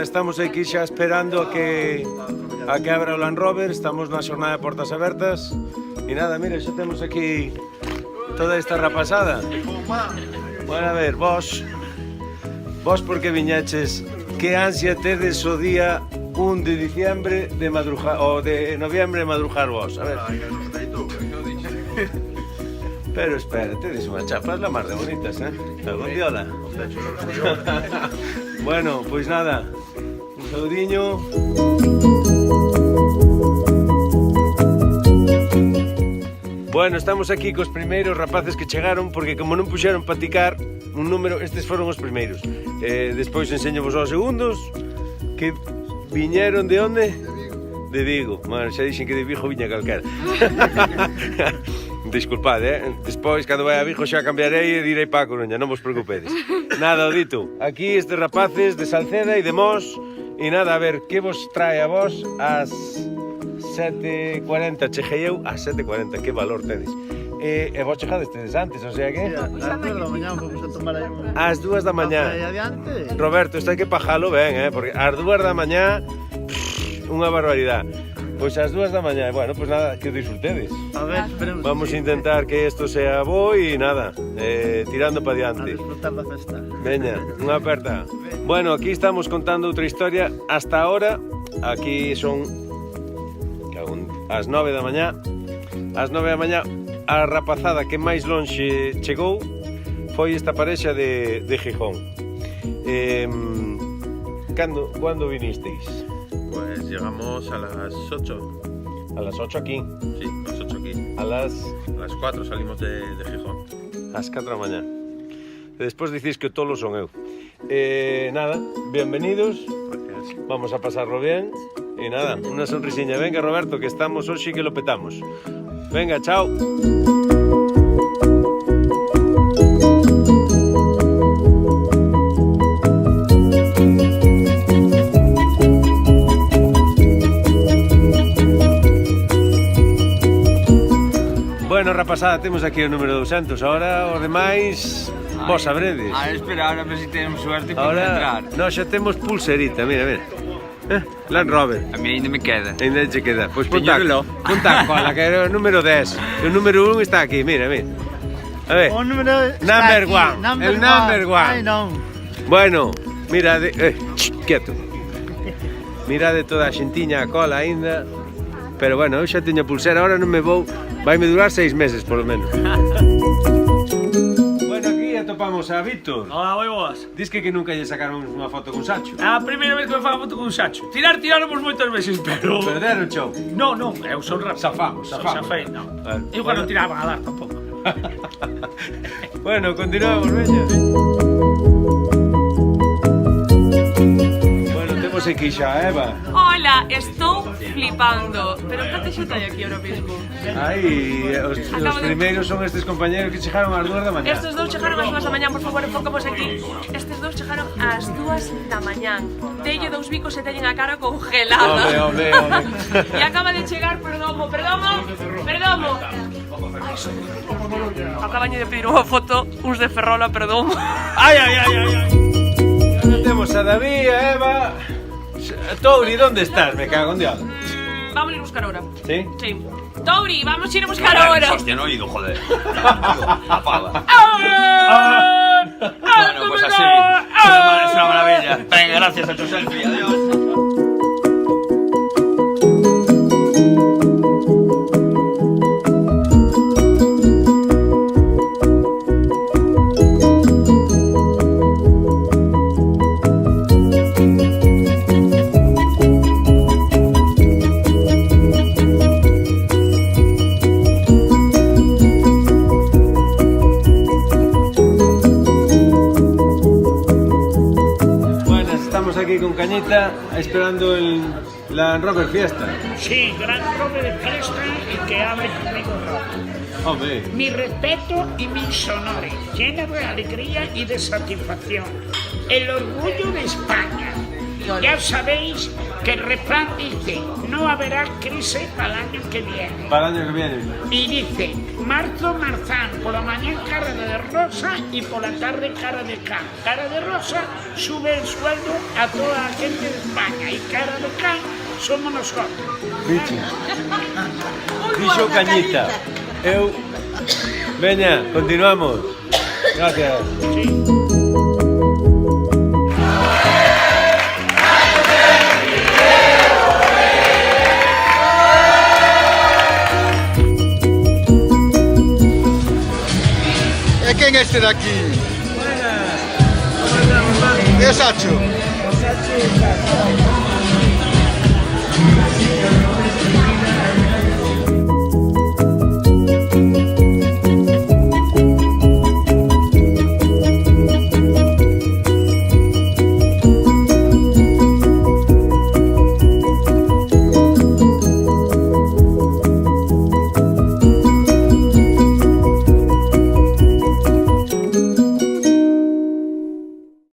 nada, estamos aquí xa esperando a que abra o Land Rover. Estamos na xornada de portas abertas. E nada, mira, xa temos aquí toda esta rapazada. Bueno, a ver, vos por que viñeches? Que ansia tedes o día 1 de diciembre de madrugar, o de noviembre de madrugar vos? A ver. Pero espera, tedes unha chapa, la mar de bonitas, Algún diola. Bueno, pois nada, un saudiño. Bueno, estamos aquí cos primeiros rapaces que chegaron, porque como non puxeron para ticar un número, estes foron os primeiros. Despois enseño vos aos segundos, que viñeron de onde? De Vigo. Bueno, xa dixen que de Vigo viña calquera. Disculpad, despois, cando vai a Vigo, xa cambiarei e direi pa a Coruña, non vos preocupedes. Nada, o dito, aquí estes rapaces de Salceda e de Mos, e nada, a ver, que vos trae a vos ás 7:40, cheguei eu ás 7:40, que valor tedes. E vos chegades tedes antes, o sea que... Ás 2 da mañá vamos a tomar aí un... Ás 2 da mañá. Roberto, isto hai que pajalo ben, porque ás 2 da mañá, unha barbaridade. Pois ás 2 da mañá, bueno, pois nada, que o disfrutedes. A ver, esperemos. Vamos a intentar que isto sea bo e nada, tirando para diante. A disfrutar da festa. Veña, unha aperta. Bueno, aquí estamos contando outra historia. Hasta ahora, aquí son as 9 da mañá. Ás 9 da mañá, a rapazada que máis lonxe chegou foi esta parexa de Gijón. Cando vinisteis? Pues llegamos a las 8. A las 8 aquí. Sí, a las 8 aquí. A las 4 salimos de Gijón. Ás 4 da mañá. E despois dicís que o tolo son eu. Nada, bienvenidos. Gracias. Vamos a pasarlo bien. E nada, unha sonrisiña. Venga, Roberto, que estamos hoxe que lo petamos. Venga, chao. Bueno, rapazada, temos aquí o número 200. Ahora, os demais, vos sabredes. Espera, ahora a ver si tenemos suerte para entrar. Nós xa temos pulserita, mira, mira. Land Rover. A mí ainda me queda. Ainda che queda. Pois Teño reloj. Ponta cola, que era o número 10. O número 1 está aquí, mira, mira. A ver. O número... Number one. El number one. Ai, non. Bueno, mirade... quieto. Mirade toda a xentiña a cola aínda. Pero bueno, eu xa teño pulsera, ahora non me vou... Vaime durar 6 meses, polo menos. Bueno, aquí atopamos a Víctor. Hola, moi boas. Dis que nunca lle sacaron unha foto con Sacho. É a primeira vez que me fago foto con un Sacho. Tiráramos moitas veces, pero... Perderon chou. Non, eu son rápido. Zafamos. Xafei, non. Igual non tiraban a dar tampouco. Bueno, continuamos, veña. Bueno, temos aquí xa, Eva. Hola, estou flipando. Pero que te xuta aquí ahora mismo? Aí, os primeiros son estes compañeros que chegaron ás 2 da mañá. Estes dous chegaron ás 2 da mañá, por favor, enfocamos aquí. Estes dous chegaron ás 2 da mañá. Delle 2 bicos e teñen a cara congelada. Home. E acaba de chegar Perdomo. Acaban de pedir unha foto uns de Ferrol a Perdomo. Ai. Temos a David, a Eva. Touri, ¿dónde estás? Me cago en Dios. Vamos a ir a buscar ahora. ¿Sí? Sí. Touri, vamos a ir a buscar ahora. Hostia, no he ido, joder. La pava. Bueno, Bueno, pues así. Es una maravilla. Venga, gracias a tu selfie. Adiós. Con Cañita esperando el Land Rover Fiesta. Sí, gran robe de fiesta y que hable conmigo rápido. Hombre. Mi respeto y mis honores, llena de alegría y de satisfacción. El orgullo de España. Piolo. Ya sabéis que el refrán dice, no habrá crisis para el año que viene. Para el año que viene. Y dice, marzo, marzán, por la mañana cara de rosa y por la tarde cara de can. Cara de rosa sube el sueldo a toda la gente de España y cara de can somos nosotros. Bicho. Dixo Cañita. Eu... Veña, continuamos. Gracias. ¿Quién es este de aquí? ¿Qué es Sacho?